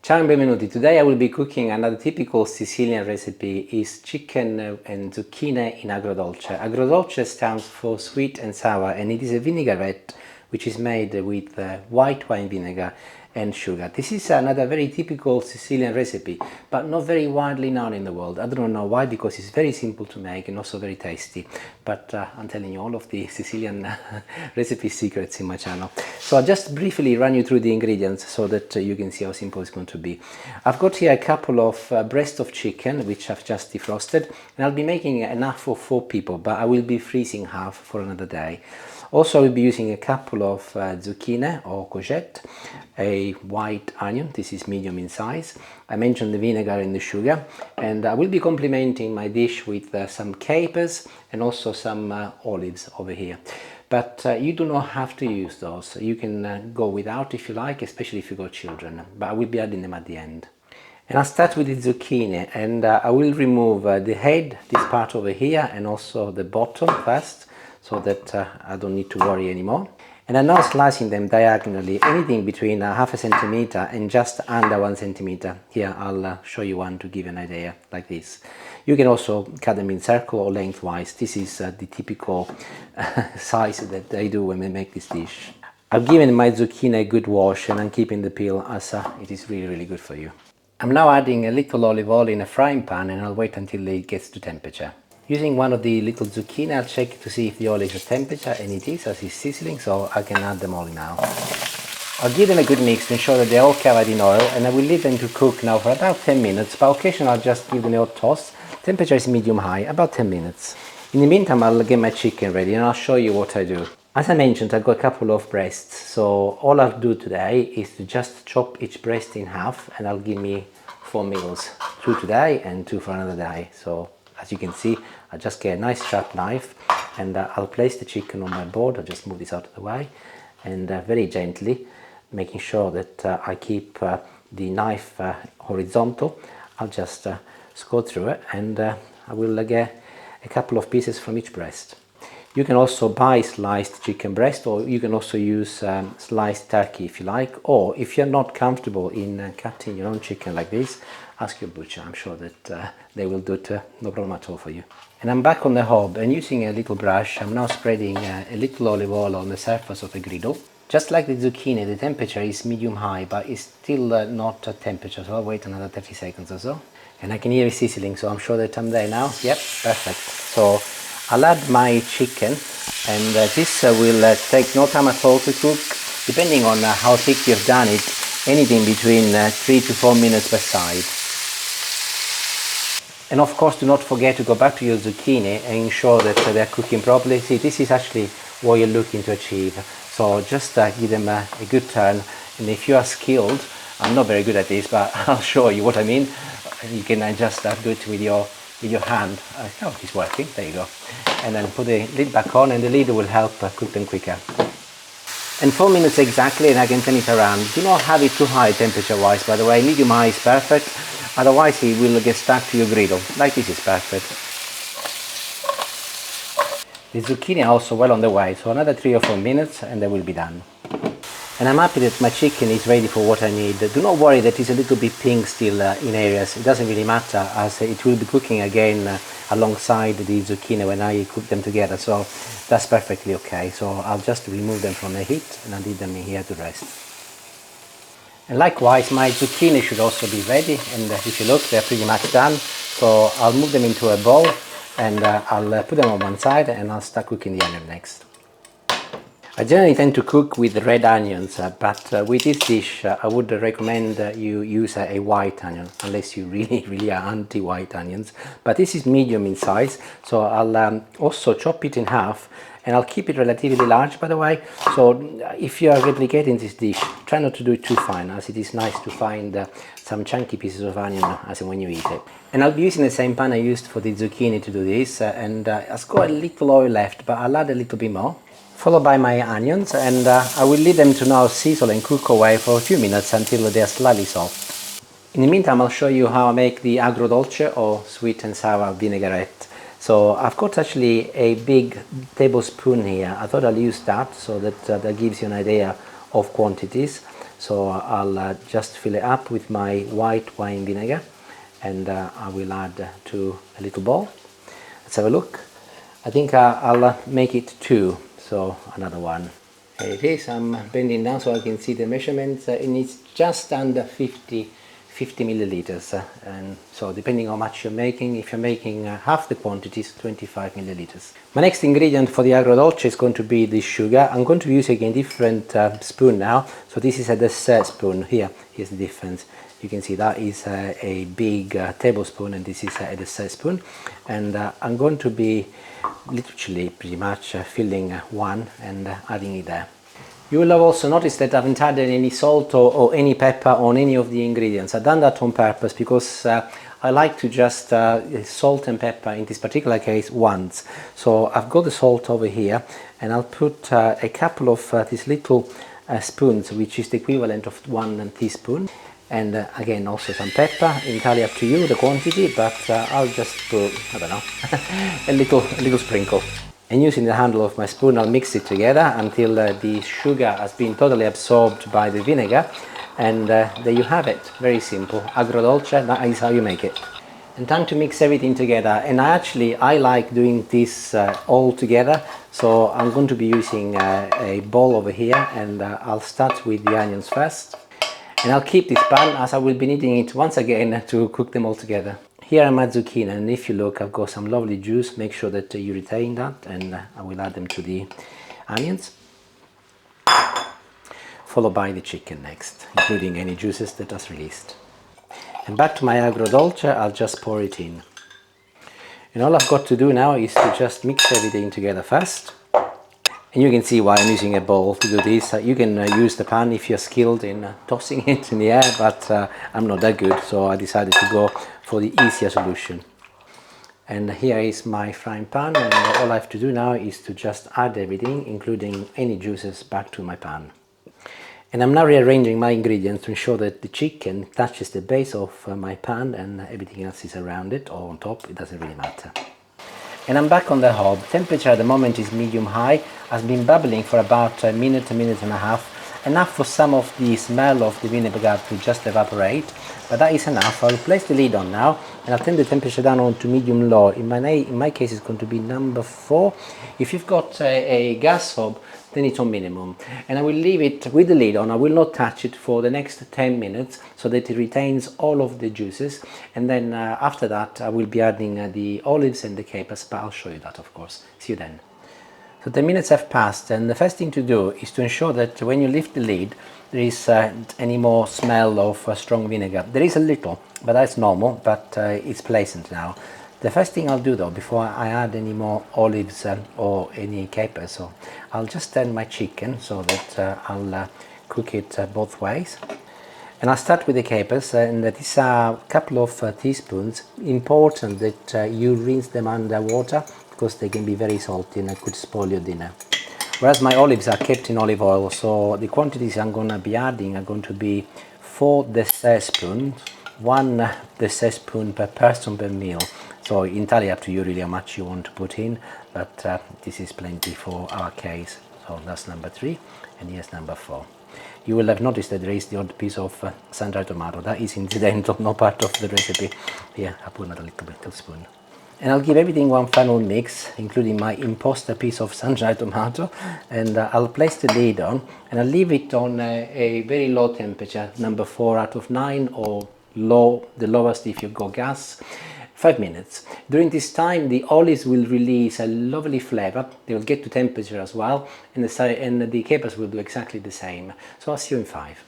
Ciao and benvenuti. Today I will be cooking another typical Sicilian recipe is chicken and zucchini in agrodolce. Agrodolce stands for sweet and sour, and it is a vinaigrette which is made with white wine vinegar and sugar. This is another very typical Sicilian recipe, but not very widely known in the world. I don't know why, because it's very simple to make and also very tasty. But I'm telling you all of the Sicilian recipe secrets in my channel. So I'll just briefly run you through the ingredients so that you can see how simple it's going to be. I've got here a couple of breasts of chicken which I've just defrosted, and I'll be making enough for 4 people, but I will be freezing half for another day. Also, I will be using a couple of zucchini or courgette, a white onion, this is medium in size. I mentioned the vinegar and the sugar, and I will be complementing my dish with some capers and also some olives over here. But you do not have to use those. You can go without if you like, especially if you got children, but I will be adding them at the end. And I'll start with the zucchini, and I will remove the head, this part over here, and also the bottom first, so that I don't need to worry anymore. And I'm now slicing them diagonally, anything between half a centimeter and just under 1 centimeter. Here I'll show you one to give an idea, like this. You can also cut them in circle or lengthwise. This is the typical size that they do when they make this dish. I've given my zucchini a good wash, and I'm keeping the peel as it is really good for you. I'm now adding a little olive oil in a frying pan, and I'll wait until it gets to temperature. Using one of the little zucchini, I'll check to see if the oil is at temperature, and it is, as it's sizzling, so I can add them all now. I'll give them a good mix to ensure that they're all covered in oil, and I will leave them to cook now for about 10 minutes, but occasionally I'll just give them a hot toss. Temperature is medium-high, about 10 minutes. In the meantime, I'll get my chicken ready, and I'll show you what I do. As I mentioned, I've got a couple of breasts, so all I'll do today is to just chop each breast in half, and I'll give me 4 meals, 2 today and 2 for another day. So as you can see, I just get a nice sharp knife, and I'll place the chicken on my board. I'll just move this out of the way, and very gently, making sure that I keep the knife horizontal. I'll just go through it, and I will get a couple of pieces from each breast. You can also buy sliced chicken breast, or you can also use sliced turkey if you like, or if you're not comfortable in cutting your own chicken like this, ask your butcher. I'm sure that they will do it, no problem at all for you. And I'm back on the hob, and using a little brush, I'm now spreading a little olive oil on the surface of the griddle. Just like the zucchini, the temperature is medium-high, but it's still not at temperature, so I'll wait another 30 seconds or so. And I can hear it sizzling, so I'm sure that I'm there now. Yep, perfect. So I'll add my chicken, and this will take no time at all to cook, depending on how thick you've done it, anything between 3 to 4 minutes per side. And of course, do not forget to go back to your zucchini and ensure that they're cooking properly. See, this is actually what you're looking to achieve. So just give them a good turn, and if you are skilled, I'm not very good at this, but I'll show you what I mean. You can just do it with your hand. Oh, it's working, there you go. And then put the lid back on, and the lid will help cook them quicker. And 4 minutes exactly, and I can turn it around. Do not have it too high temperature wise, by the way. Medium high is perfect, otherwise it will get stuck to your griddle. Like this is perfect. The zucchini are also well on the way, so another 3 or 4 minutes and they will be done. And I'm happy that my chicken is ready for what I need. Do not worry that it's a little bit pink still in areas. It doesn't really matter, as it will be cooking again alongside the zucchini when I cook them together, so that's perfectly okay. So I'll just remove them from the heat, and I'll leave them in here to rest. And likewise, my zucchini should also be ready, and if you look, they're pretty much done. So I'll move them into a bowl, and I'll put them on one side, and I'll start cooking the onion next. I generally tend to cook with red onions, but with this dish I would recommend you use a white onion, unless you really are anti-white onions. But this is medium in size, so I'll also chop it in half, and I'll keep it relatively large, by the way. So if you are replicating this dish, try not to do it too fine, as it is nice to find some chunky pieces of onion as when you eat it. And I'll be using the same pan I used for the zucchini to do this, and I've got a little oil left, but I'll add a little bit more. Followed by my onions, and I will leave them to now sizzle and cook away for a few minutes until they are slightly soft. In the meantime, I'll show you how I make the agrodolce, or sweet and sour vinaigrette. So I've got actually a big tablespoon here. I thought I'll use that so that that gives you an idea of quantities. So I'll just fill it up with my white wine vinegar, and I will add to a little bowl. Let's have a look. I think I'll make it 2, so another one. Here it is. I'm bending down so I can see the measurements, and it's just under 50 milliliters, and so depending on how much you're making, if you're making half the quantities, 25 milliliters. My next ingredient for the agrodolce is going to be the sugar. I'm going to use again different spoon now. So this is a dessert spoon. Here's the difference. You can see that is a big tablespoon, and this is a dessert spoon, and I'm going to be literally pretty much filling one and adding it there. You will have also noticed that I haven't added any salt or any pepper on any of the ingredients. I've done that on purpose because I like to just salt and pepper in this particular case once. So I've got the salt over here, and I'll put a couple of these little spoons, which is the equivalent of 1 teaspoon. And again, also some pepper, entirely up to you, the quantity, but I'll just put, I don't know, a little sprinkle. And using the handle of my spoon, I'll mix it together until the sugar has been totally absorbed by the vinegar. And there you have it, very simple. Agrodolce, that is how you make it. And time to mix everything together. And I like doing this all together. So I'm going to be using a bowl over here, and I'll start with the onions first. And I'll keep this pan as I will be needing it once again to cook them all together. Here are my zucchini, and if you look, I've got some lovely juice. Make sure that you retain that, and I will add them to the onions. Followed by the chicken next, including any juices that has released. And back to my agrodolce, I'll just pour it in. And all I've got to do now is to just mix everything together first. And you can see why I'm using a bowl to do this. You can use the pan if you're skilled in tossing it in the air, but I'm not that good, so I decided to go for the easier solution. And here is my frying pan, and all I have to do now is to just add everything, including any juices, back to my pan. And I'm now rearranging my ingredients to ensure that the chicken touches the base of my pan and everything else is around it or on top. It doesn't really matter. And I'm back on the hob. Temperature at the moment is medium high, has been bubbling for about a minute and a half, enough for some of the smell of the vinaigrette to just evaporate, but that is enough. I'll place the lid on now, and I'll turn the temperature down on to medium low. In my case it's going to be number 4. If you've got a gas hob, then it's on minimum, and I will leave it with the lid on. I will not touch it for the next 10 minutes so that it retains all of the juices, and then after that I will be adding the olives and the capers, but I'll show you that, of course. See you then. So 10 minutes have passed, and the first thing to do is to ensure that when you lift the lid there is any more smell of strong vinegar. There is a little, but that's normal, but it's pleasant now. The first thing I'll do though, before I add any more olives or any capers, so I'll just turn my chicken so that I'll cook it both ways. And I'll start with the capers, and these are a couple of teaspoons. Important that you rinse them under water because they can be very salty and could spoil your dinner. Whereas my olives are kept in olive oil, so the quantities I'm going to be adding are going to be 4 dessert spoons, 1 dessert spoon per person per meal. So entirely up to you really how much you want to put in, but this is plenty for our case. So that's number 3, and here's number 4. You will have noticed that there is the odd piece of sun-dried tomato. That is incidental, not part of the recipe. Here, I'll put another little spoon. And I'll give everything one final mix, including my imposter piece of sun-dried tomato, and I'll place the lid on, and I'll leave it on a very low temperature, number 4 out of 9, or low, the lowest if you've got gas. 5 minutes. During this time the olives will release a lovely flavor, they will get to temperature as well, and the capers will do exactly the same. So I'll see you in 5.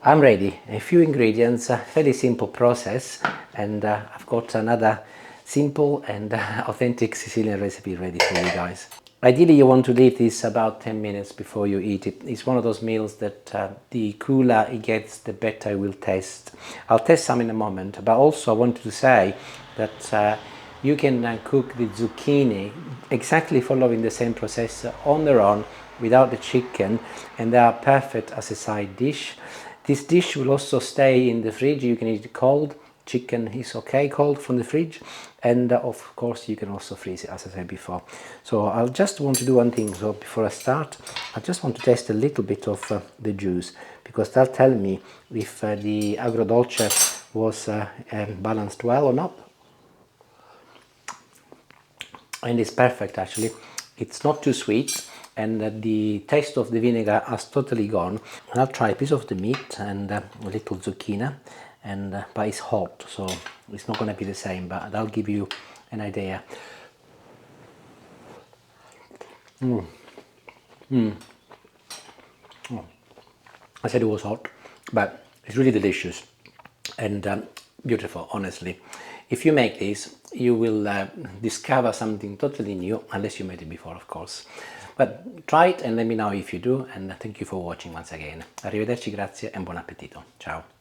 I'm ready. A few ingredients, a fairly simple process, and I've got another simple and authentic Sicilian recipe ready for you guys. Ideally you want to leave this about 10 minutes before you eat it. It's one of those meals that the cooler it gets, the better it will taste. I'll taste some in a moment, but also I wanted to say that you can cook the zucchini exactly following the same process on their own without the chicken, and they are perfect as a side dish. This dish will also stay in the fridge. You can eat it cold, chicken is okay cold from the fridge, and of course you can also freeze it, as I said before. So I'll just want to do one thing. So before I start, I just want to taste a little bit of the juice, because that'll tell me if the agrodolce was balanced well or not. And it's perfect actually. It's not too sweet, and the taste of the vinegar has totally gone. And I'll try a piece of the meat and a little zucchini, and but it's hot, so it's not going to be the same, but that'll give you an idea. Oh. I said it was hot, but it's really delicious and beautiful, honestly. If you make this, you will discover something totally new, unless you made it before, of course. But try it and let me know if you do, and thank you for watching once again. Arrivederci, grazie, and buon appetito. Ciao.